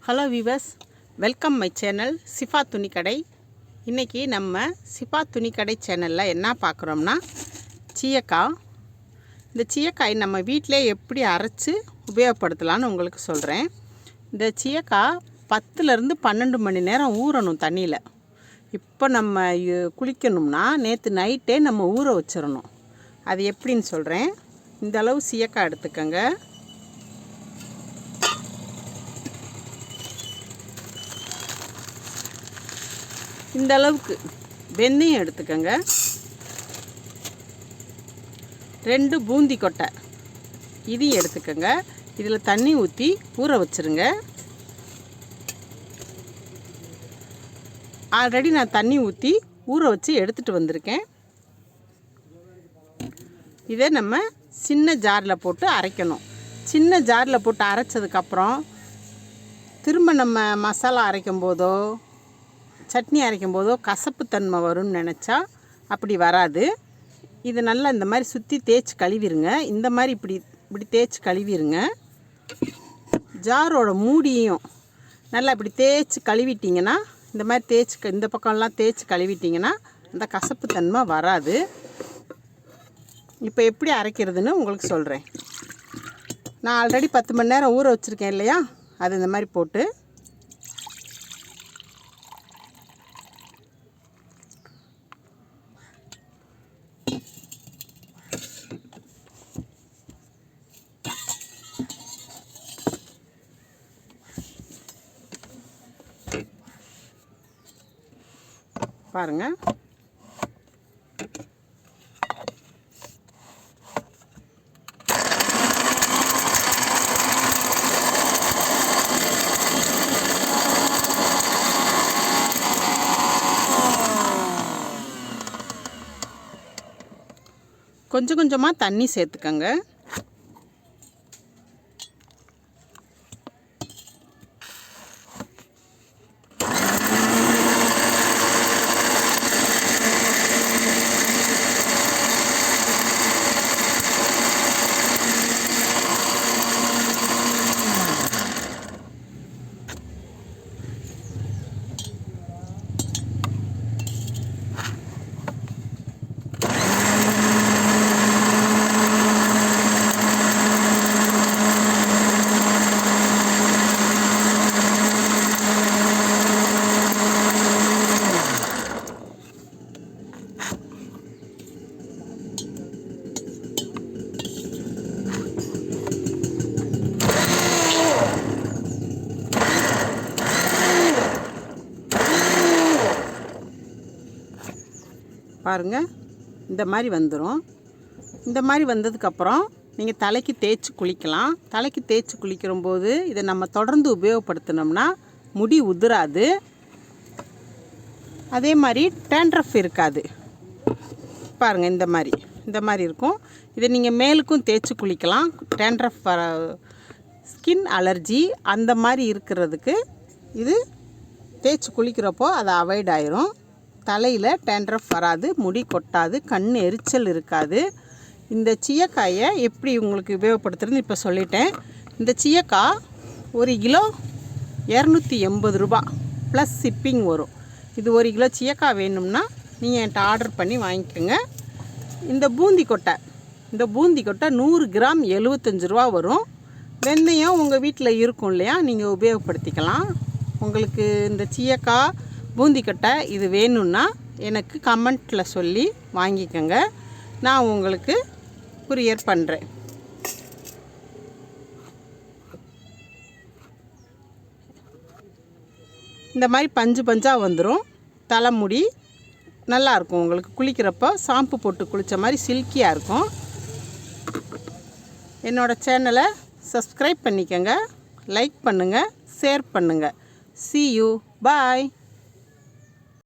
Hello viewers, welcome my channel Sifa துணிக்கடை. இன்றைக்கி நம்ம சிஃபா துணிக்கடை சேனலில் என்ன பார்க்குறோம்னா சீயக்காய். இந்த சீயக்காய் நம்ம வீட்டிலே எப்படி அரைச்சி உபயோகப்படுத்தலான்னு உங்களுக்கு சொல்கிறேன். இந்த சீயக்காய் 10லேருந்து 12 மணி நேரம் ஊறணும் தண்ணியில். இப்போ நம்ம குளிக்கணும்னா நேற்று நைட்டே நம்ம ஊற வச்சிடணும். அது எப்படின்னு சொல்கிறேன். இந்த அளவு சீயக்காய் எடுத்துக்கோங்க. இந்த அளவுக்கு வெந்தயம் எடுத்துக்கோங்க. 2 பூந்தி கொட்டை இதையும் எடுத்துக்கோங்க. இதில் தண்ணி ஊற்றி ஊற வச்சுருங்க. ஆல்ரெடி நான் தண்ணி ஊற்றி ஊற வச்சு எடுத்துகிட்டு வந்திருக்கேன். இதை நம்ம சின்ன ஜாரில் போட்டு அரைக்கணும். சின்ன ஜாரில் போட்டு அரைச்சதுக்கப்புறம் திரும்ப நம்ம மசாலா அரைக்கும் போதோ சட்னி அரைக்கும் போதோ கசப்புத்தன்மை வரும்னு நினச்சா அப்படி வராது. இது நல்லா இந்த மாதிரி சுற்றி தேய்ச்சி கழுவிடுங்க. இந்த மாதிரி இப்படி தேய்ச்சி கழுவிடுங்க. ஜாரோட மூடியும் நல்லா இப்படி தேய்ச்சி கழுவிட்டிங்கன்னா, இந்த மாதிரி தேய்ச்சி இந்த பக்கம்லாம் தேய்ச்சி கழுவிட்டிங்கன்னா அந்த கசப்புத்தன்மை வராது. இப்போ எப்படி அரைக்கிறதுன்னு உங்களுக்கு சொல்கிறேன். நான் ஆல்ரெடி 10 மணி நேரம் ஊற வச்சுருக்கேன் இல்லையா, அது இந்த மாதிரி போட்டு பாருங்கள். கொஞ்சம் கொஞ்சமாக தண்ணி சேர்த்துக்கங்க. பாருங்கள், இந்த மாதிரி வந்துடும். இந்த மாதிரி வந்ததுக்கப்புறம் நீங்கள் தலைக்கு தேய்ச்சி குளிக்கலாம். தலைக்கு தேய்ச்சி குளிக்கிறம்போது இதை நம்ம தொடர்ந்து உபயோகப்படுத்தினோம்னா முடி உதிராது. அதே மாதிரி டேண்ட்ரஃப் இருக்காது. பாருங்கள், இந்த மாதிரி இருக்கும். இதை நீங்கள் மேலுக்கும் தேய்ச்சி குளிக்கலாம். டேண்ட்ரஃப் ஸ்கின் அலர்ஜி அந்த மாதிரி இருக்கிறதுக்கு இது தேய்ச்சி குளிக்கிறப்போ அது அவாய்ட் ஆயிரும். தலையில் டேண்ட்ரஃப் வராது, முடி கொட்டாது, கண் எரிச்சல் இருக்காது. இந்த சீயக்காயை எப்படி உங்களுக்கு உபயோகப்படுத்துறதுன்னு இப்போ சொல்லிட்டேன். இந்த சீயக்காய் 1 கிலோ 280 ரூபா ப்ளஸ் ஷிப்பிங் வரும். இது 1 கிலோ சீயக்காய் வேணும்னா நீங்கள் என்கிட்ட ஆர்டர் பண்ணி வாங்கிக்கோங்க. இந்த பூந்தி கொட்டை 100 கிராம் 75 ரூபா வரும். வெந்தயம் உங்கள் வீட்டில் இருக்கும் இல்லையா, நீங்கள் உபயோகப்படுத்திக்கலாம். உங்களுக்கு இந்த சீயக்காய் பூந்திக்கொட்டை இது வேணும்னா எனக்கு கமெண்ட்டில் சொல்லி வாங்கிக்கோங்க. நான் உங்களுக்கு குரியர் பண்ணுறேன். இந்த மாதிரி பஞ்சாக வந்துடும். தலைமுடி நல்லாயிருக்கும். உங்களுக்கு குளிக்கிறப்போ ஷாம்பு போட்டு குளித்த மாதிரி சில்கியாக இருக்கும். என்னோடய சேனலை சப்ஸ்கிரைப் பண்ணிக்கோங்க, லைக் பண்ணுங்கள், ஷேர் பண்ணுங்கள். See you. Bye.